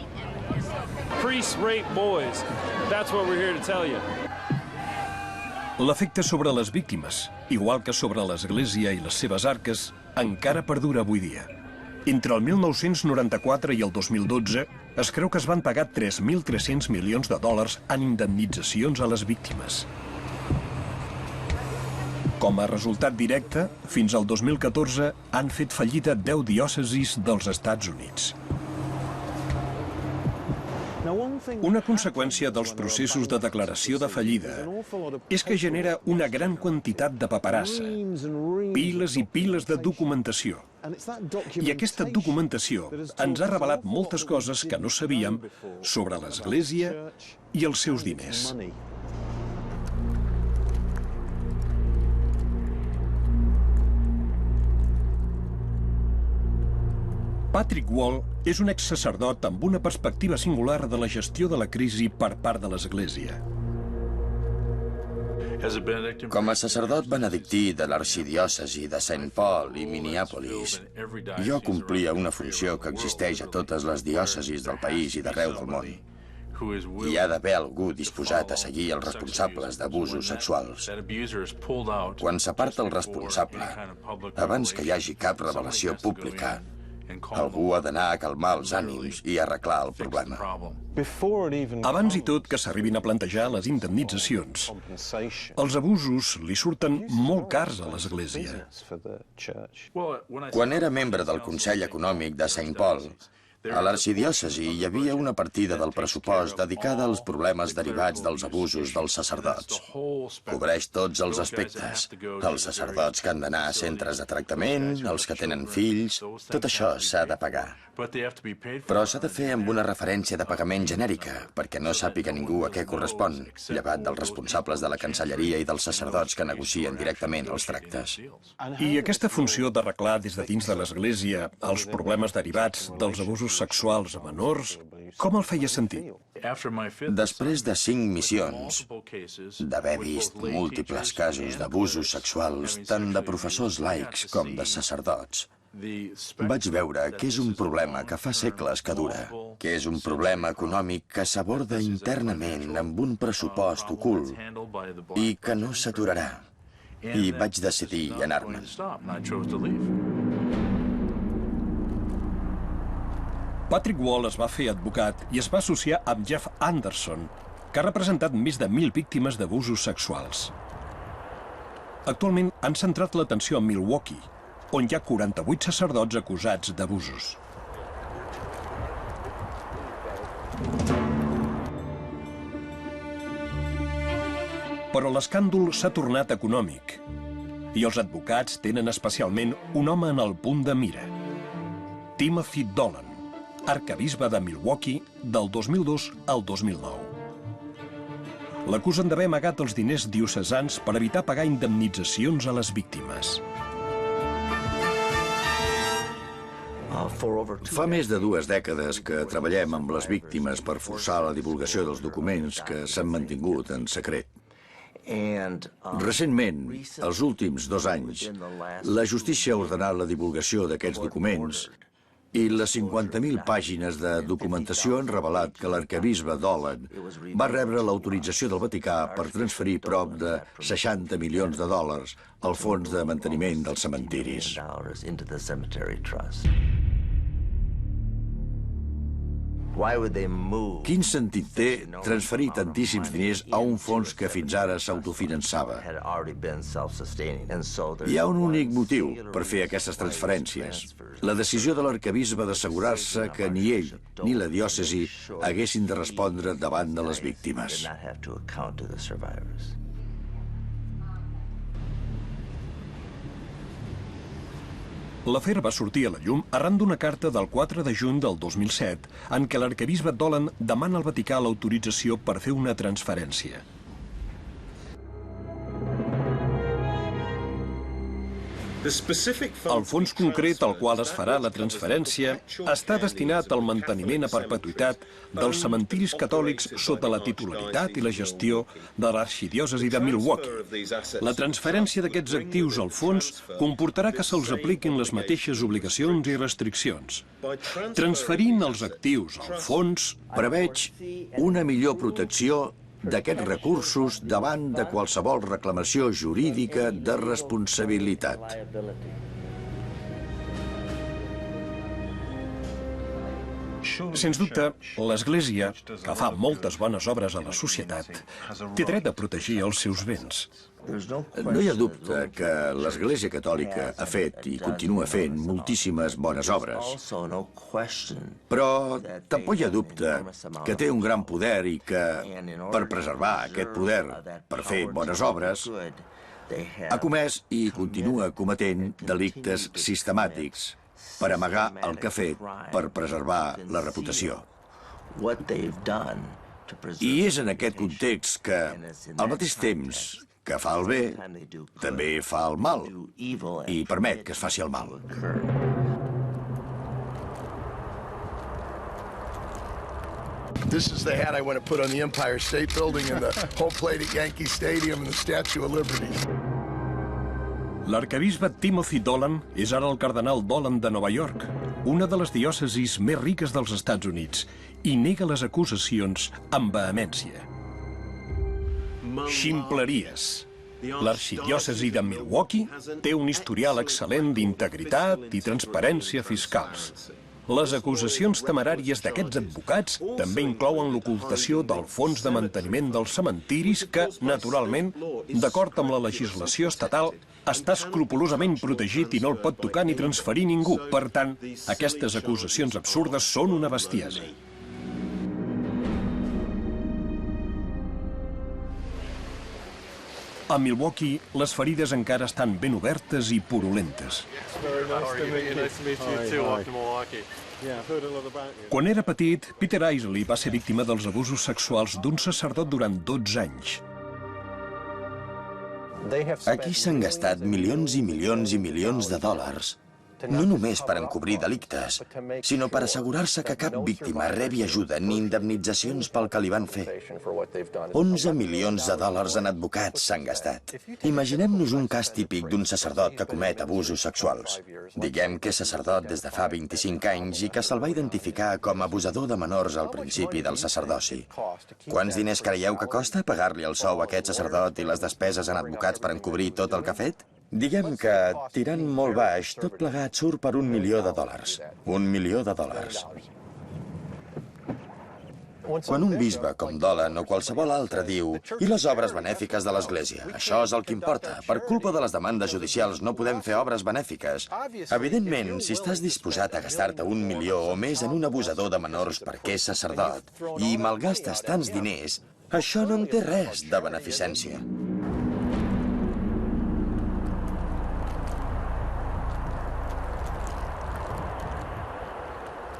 L'efecte sobre les víctimes, igual que sobre l'Església i les seves arques, encara perdura avui dia. Entre el 1994 i el 2012, es creu que es van pagar 3.300 milions de dòlars en indemnitzacions a les víctimes. Com a resultat directe, fins al 2014 han fet fallida 10 diòcesis dels Estats Units. Una conseqüència dels processos de declaració de fallida és que genera una gran quantitat de paperassa, piles i piles de documentació. I aquesta documentació ens ha revelat moltes coses que no sabíem sobre l'Església i els seus diners. Patrick Wall és un exsacerdot amb una perspectiva singular de la gestió de la crisi per part de l'Església.
Com a sacerdot benedictí de l'arxidiòcesi de St. Paul i Minneapolis, jo complia una funció que existeix a totes les diòcesis del país i d'arreu del món. Hi ha d'haver algú disposat a seguir els responsables d'abusos sexuals. Quan s'aparta el responsable, abans que hi hagi cap revelació pública, algú ha d'anar a calmar els ànims i arreglar el problema.
Abans i tot que s'arribin a plantejar les indemnitzacions, els abusos li surten molt cars a l'Església.
Quan era membre del Consell Econòmic de St. Paul, a l'arxidiòcesi hi havia una partida del pressupost dedicada als problemes derivats dels abusos dels sacerdots. Cobreix tots els aspectes. Els sacerdots que han d'anar a centres de tractament, els que tenen fills, tot això s'ha de pagar. Però s'ha de fer amb una referència de pagament genèrica, perquè no sàpiga ningú a què correspon, llevat dels responsables de la cancelleria i dels sacerdots que negocien directament els tractes.
I aquesta funció d'arreglar des de dins de l'Església els problemes derivats dels abusos sexuals a menors, com el feia sentir?
Després de 5 missions, d'haver vist múltiples casos d'abusos sexuals tant de professors laics com de sacerdots, vaig veure que és un problema que fa segles que dura, que és un problema econòmic que s'aborda internament amb un pressupost ocult i que no s'aturarà. I vaig decidir anar-me'n.
Patrick Wall es va fer advocat i es va associar amb Jeff Anderson, que ha representat més de 1.000 víctimes d'abusos sexuals. Actualment han centrat l'atenció a Milwaukee, on hi ha 48 sacerdots acusats d'abusos. Però l'escàndol s'ha tornat econòmic i els advocats tenen especialment un home en el punt de mira. Timothy Dolan, arquebisbe de Milwaukee del 2002 al 2009. L'acusen d'haver amagat els diners diocesans per evitar pagar indemnitzacions a les víctimes.
Fa més de 2 dècades que treballem amb les víctimes per forçar la divulgació dels documents que s'han mantingut en secret. Recentment, els últims 2 anys, la justícia ha ordenat la divulgació d'aquests documents i les 50.000 pàgines de documentació han revelat que l'arquebisbe Dolan va rebre l'autorització del Vaticà per transferir prop de $60 milions al fons de manteniment dels cementiris. Quin sentit té transferir tantíssims diners a un fons que fins ara s'autofinançava? Hi ha un únic motiu per fer aquestes transferències: la decisió de l'arquebisbe d'assegurar-se que ni ell ni la diòcesi haguessin de respondre davant de les víctimes.
L'afer va sortir a la llum arran d'una carta del 4 de juny del 2007 en què l'arquebisbe Dolan demana al Vaticà l'autorització per fer una transferència. El fons concret al qual es farà la transferència està destinat al manteniment a perpetuïtat dels cementiris catòlics sota la titularitat i la gestió de l'arxidiòcesi de Milwaukee. La transferència d'aquests actius al fons comportarà que se'ls apliquin les mateixes obligacions i restriccions. Transferint els actius al fons,
preveig una millor protecció d'aquests recursos davant de qualsevol reclamació jurídica de responsabilitat.
Sens dubte, l'Església, que fa moltes bones obres a la societat, té dret a protegir els seus béns.
No hi ha dubte que l'Església Catòlica ha fet i continua fent moltíssimes bones obres. Però tampoc hi ha dubte que té un gran poder i que, per preservar aquest poder, per fer bones obres, ha comès i continua cometent delictes sistemàtics per amagar el que ha fet per preservar la reputació. I és en aquest context que, al mateix temps que fa el bé, també fa el mal i permet que es faci el mal.
This is the hat I want to put on the Empire State Building and the home plate at Yankee Stadium and the Statue of Liberty.
L'arquebisbe Timothy Dolan és ara el cardenal Dolan de Nova York. una de les diòcesis més riques dels Estats Units, i nega les acusacions amb vehemència. Ximpleries. L'arxidiòcesi de Milwaukee té un historial excel·lent d'integritat i transparència fiscals. Les acusacions temeràries d'aquests advocats també inclouen l'ocultació del fons de manteniment dels cementiris que, naturalment, d'acord amb la legislació estatal, està escrupolosament protegit i no el pot tocar ni transferir ningú. Per tant, aquestes acusacions absurdes són una bestiesa. A Milwaukee, les ferides encara estan ben obertes i purulentes. Quan era petit, Peter Isley va ser víctima dels abusos sexuals d'un sacerdot durant 12 anys.
Aquí s'han gastat milions i milions i milions de dòlars, no només per encobrir delictes, sinó per assegurar-se que cap víctima rebi ajuda ni indemnitzacions pel que li van fer. 11 milions de dòlars en advocats s'han gastat. Imaginem-nos un cas típic d'un sacerdot que comet abusos sexuals. Diguem que és sacerdot des de fa 25 anys i que se'l va identificar com a abusador de menors al principi del sacerdoci. Quants diners creieu que costa pagar-li el sou a aquest sacerdot i les despeses en advocats per encobrir tot el que ha fet? Diguem que, tirant molt baix, tot plegat surt per $1 milió. $1 milió. Quan un bisbe com Dolan o qualsevol altre diu «I les obres benèfiques de l'Església? Això és el que importa. Per culpa de les demandes judicials no podem fer obres benèfiques». Evidentment, si estàs disposat a gastar-te $1 milió o més en un abusador de menors perquè és sacerdot i malgastes tants diners, això no en té res de beneficència.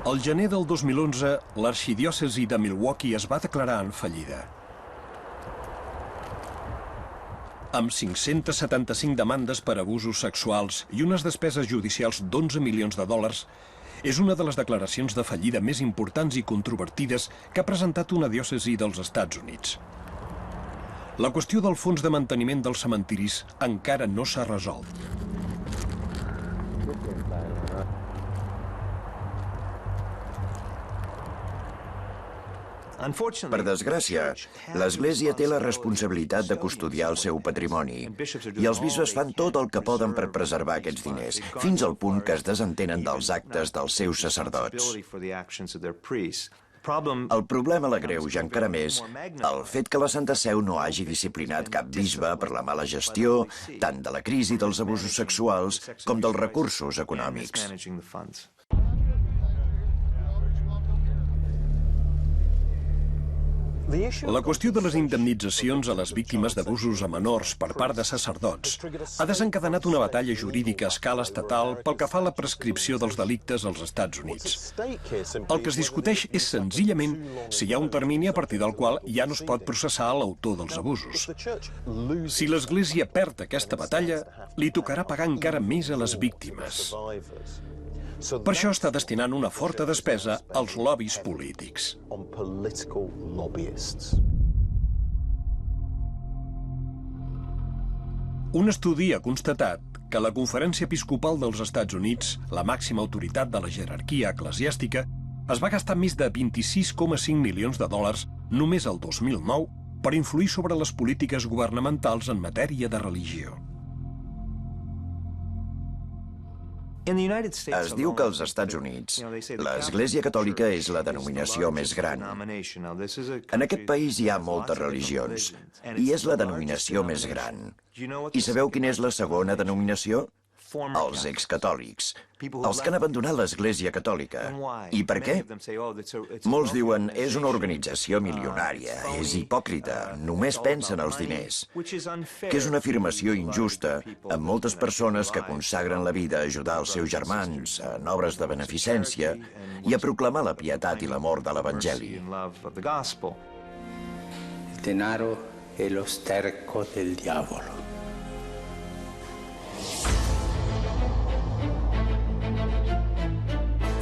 Al gener del 2011, l'arxidiòcesi de Milwaukee es va declarar en fallida. Amb 575 demandes per abusos sexuals i unes despeses judicials d'11 milions de dòlars, és una de les declaracions de fallida més importants i controvertides que ha presentat una diòcesi dels Estats Units. La qüestió del fons de manteniment dels cementiris encara no s'ha resolt.
Per desgràcia, l'Església té la responsabilitat de custodiar el seu patrimoni i els bisbes fan tot el que poden per preservar aquests diners, fins al punt que es desentenen dels actes dels seus sacerdots. El problema l'agreuja encara més el fet que la Santa Seu no hagi disciplinat cap bisbe per la mala gestió tant de la crisi dels abusos sexuals com dels recursos econòmics.
La qüestió de les indemnitzacions a les víctimes d'abusos a menors per part de sacerdots ha desencadenat una batalla jurídica a escala estatal pel que fa a la prescripció dels delictes als Estats Units. El que es discuteix és senzillament si hi ha un termini a partir del qual ja no es pot processar l'autor dels abusos. Si l'Església perd aquesta batalla, li tocarà pagar encara més a les víctimes. Per això està destinant una forta despesa als lobbies polítics. Un estudi ha constatat que la Conferència Episcopal dels Estats Units, la màxima autoritat de la jerarquia eclesiàstica, es va gastar més de 26,5 milions de dòlars només el 2009 per influir sobre les polítiques governamentals en matèria de religió.
Es diu que als Estats Units l'Església Catòlica és la denominació més gran. En aquest país hi ha moltes religions i és la denominació més gran. I sabeu quina és la segona denominació? Els excatòlics, els que han abandonat l'Església Catòlica. I per què? Molts diuen, és una organització milionària, és hipòcrita, només pensa en els diners. Que és una afirmació injusta amb moltes persones que consagren la vida a ajudar els seus germans en obres de beneficència i a proclamar la pietat i l'amor de l'Evangeli.
El denaro es lo sterco del diavolo.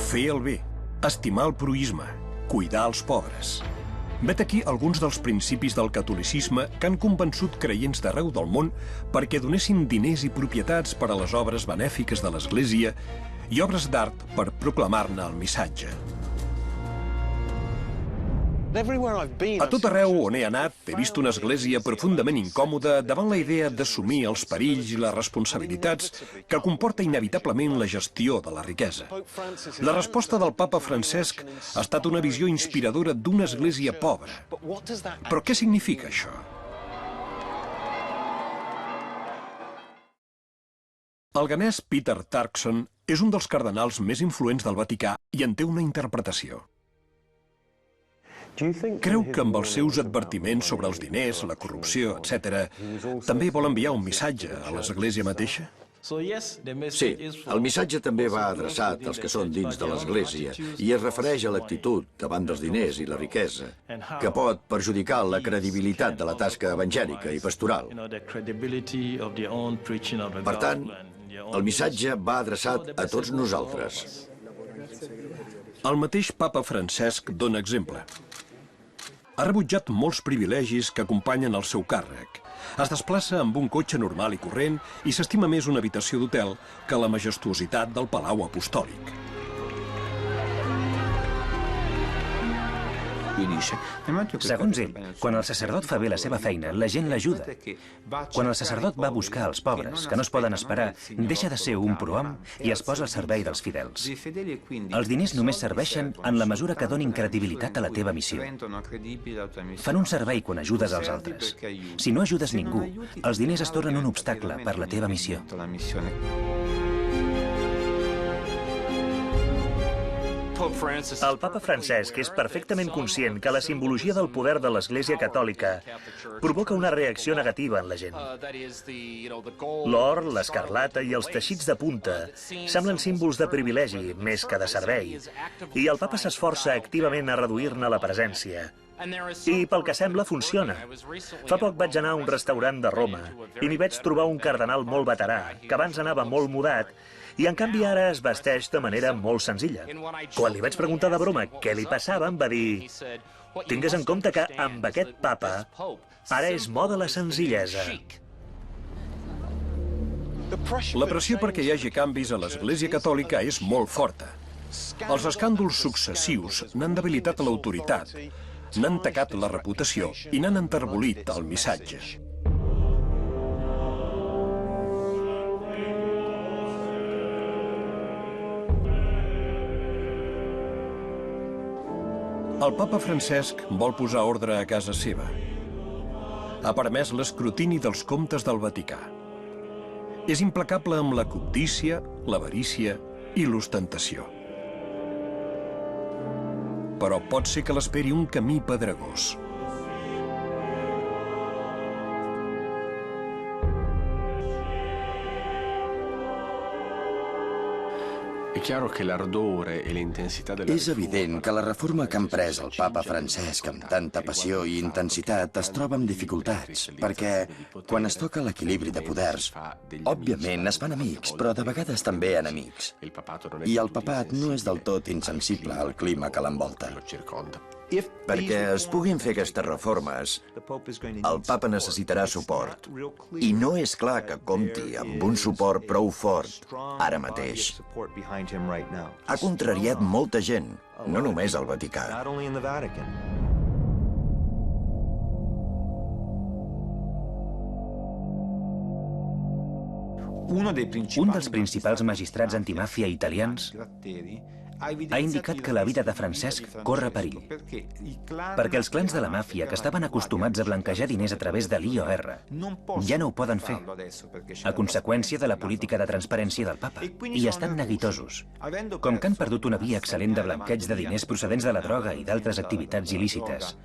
Fer el bé, estimar el proïsme, cuidar els pobres. Vet aquí alguns dels principis del catolicisme que han convençut creients d'arreu del món perquè donessin diners i propietats per a les obres benèfiques de l'Església i obres d'art per proclamar-ne el missatge. A tot arreu on he anat, he vist una església profundament incòmoda davant la idea d'assumir els perills i les responsabilitats que comporta inevitablement la gestió de la riquesa. La resposta del papa Francesc ha estat una visió inspiradora d'una església pobra. Però què significa això? El ganès Peter Turkson és un dels cardenals més influents del Vaticà i en té una interpretació. Creu que amb els seus advertiments sobre els diners, la corrupció, etc., també vol enviar un missatge a l'Església mateixa?
Sí, el missatge també va adreçat als que són dins de l'Església i es refereix a l'actitud davant dels diners i la riquesa, que pot perjudicar la credibilitat de la tasca evangèlica i pastoral. Per tant, el missatge va adreçat a tots nosaltres.
El mateix papa Francesc dona exemple. Ha rebutjat molts privilegis que acompanyen el seu càrrec. Es desplaça amb un cotxe normal i corrent i s'estima més una habitació d'hotel que la majestuositat del Palau Apostòlic.
Segons ell, quan el sacerdot fa bé la seva feina, la gent l'ajuda. Quan el sacerdot va a buscar els pobres, que no es poden esperar, deixa de ser un prohom i es posa al servei dels fidels. Els diners només serveixen en la mesura que donin credibilitat a la teva missió. Fan un servei quan ajudes als altres. Si no ajudes ningú, els diners es tornen un obstacle per la teva missió.
El papa Francesc és perfectament conscient que la simbologia del poder de l'Església Catòlica provoca una reacció negativa en la gent. L'or, l'escarlata i els teixits de punta semblen símbols de privilegi més que de servei, i el papa s'esforça activament a reduir-ne la presència. I pel que sembla funciona. Fa poc vaig anar a un restaurant de Roma i m'hi vaig trobar un cardenal molt veterà, que abans anava molt mudat, i en canvi ara es vesteix de manera molt senzilla. Quan li vaig preguntar de broma què li passava, em va dir: tingues en compte que amb aquest papa ara és moda la senzillesa.
La pressió perquè hi hagi canvis a l'Església Catòlica és molt forta. Els escàndols successius n'han debilitat l'autoritat, n'han tacat la reputació i n'han enterbolit el missatge. El papa Francesc vol posar ordre a casa seva. Ha permès l'escrutini dels comptes del Vaticà. És implacable amb la cobdícia, l'avarícia i l'ostentació. Però pot ser que l'esperi un camí pedregós.
És evident que la reforma que ha emprès el papa Francesc amb tanta passió i intensitat es troba amb dificultats, perquè quan es toca l'equilibri de poders, òbviament es fan amics, però de vegades també enemics. I el papat no és del tot insensible al clima que l'envolta.
Perquè es puguin fer aquestes reformes, el papa necessitarà suport. I no és clar que compti amb un suport prou fort ara mateix. Ha contrariat molta gent, no només al Vaticà.
Un dels principals magistrats antimàfia italians ha indicat que la vida de Francesc corre perill, perquè els clans de la màfia, que estaven acostumats a blanquejar diners a través de l'IOR, ja no ho poden fer, a conseqüència de la política de transparència del papa, i estan neguitosos, com que han perdut una via excel·lent de blanqueig de diners procedents de la droga i d'altres activitats il·lícites.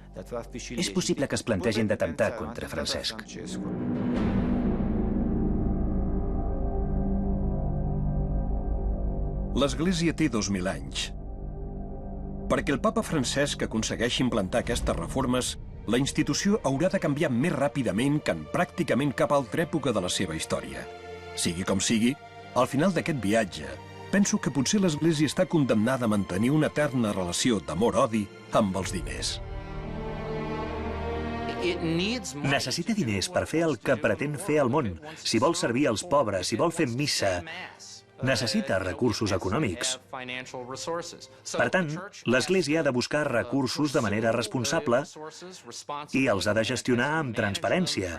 És possible que es plantegin d'atemptar contra Francesc.
L'Església té 2.000 anys. Perquè el papa Francesc aconsegueixi implantar aquestes reformes, la institució haurà de canviar més ràpidament que en pràcticament cap altra època de la seva història. Sigui com sigui, al final d'aquest viatge, penso que potser l'Església està condemnada a mantenir una eterna relació d'amor-odi amb els diners.
Necessita diners per fer el que pretén fer al món. Si vol servir als pobres, si vol fer missa, necessita recursos econòmics. Per tant, l'Església ha de buscar recursos de manera responsable i els ha de gestionar amb transparència.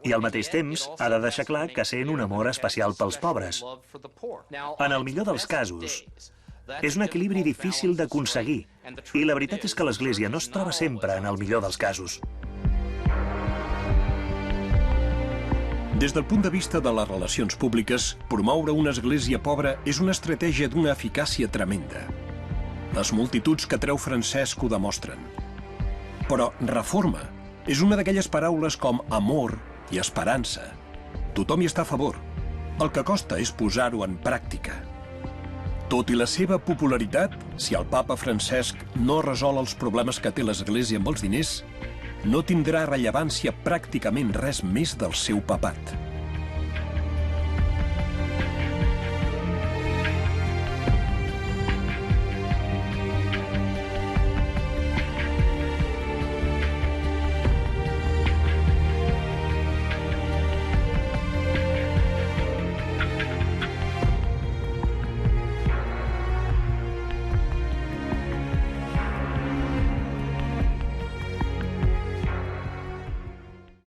I al mateix temps ha de deixar clar que sent un amor especial pels pobres. En el millor dels casos, és un equilibri difícil d'aconseguir, i la veritat és que l'Església no es troba sempre en el millor dels casos.
Des del punt de vista de les relacions públiques, promoure una església pobra és una estratègia d'una eficàcia tremenda. Les multituds que treu Francesc ho demostren. Però reforma és una d'aquelles paraules com amor i esperança. Tothom hi està a favor. El que costa és posar-ho en pràctica. Tot i la seva popularitat, si el papa Francesc no resol els problemes que té l'Església amb els diners, no tindrà rellevància pràcticament res més del seu papat.